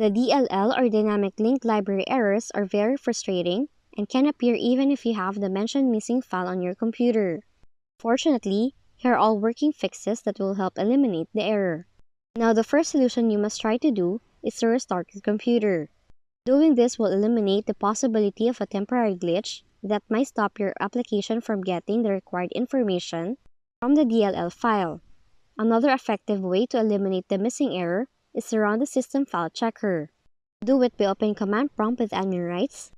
The DLL or Dynamic Link Library errors are very frustrating and can appear even if you have the mentioned missing file on your computer. Fortunately, here are all working fixes that will help eliminate the error. Now, the first solution you must try to do is to restart your computer. Doing this will eliminate the possibility of a temporary glitch that might stop your application from getting the required information from the DLL file. Another effective way to eliminate the missing error is to run the system file checker. Do it by opening command prompt with admin rights.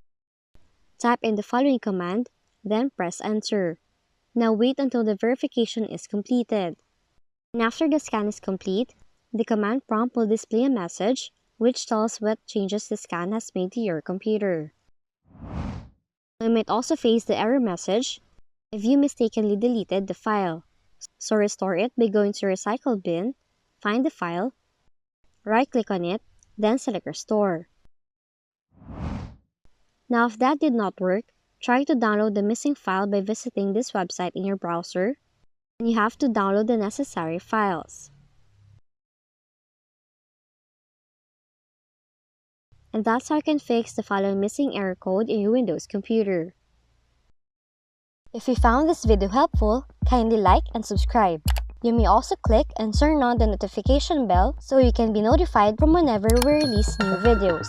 Type in the following command, then press enter. Now wait until the verification is completed. And after the scan is complete, the command prompt will display a message which tells what changes the scan has made to your computer. You might also face the error message if you mistakenly deleted the file. So restore it by going to Recycle bin, find the file, right-click on it, then select Restore. Now if that did not work, try to download the missing file by visiting this website in your browser, and you have to download the necessary files. And that's how you can fix the following missing error code in your Windows computer. If you found this video helpful, kindly like and subscribe. You may also click and turn on the notification bell so you can be notified from whenever we release new videos.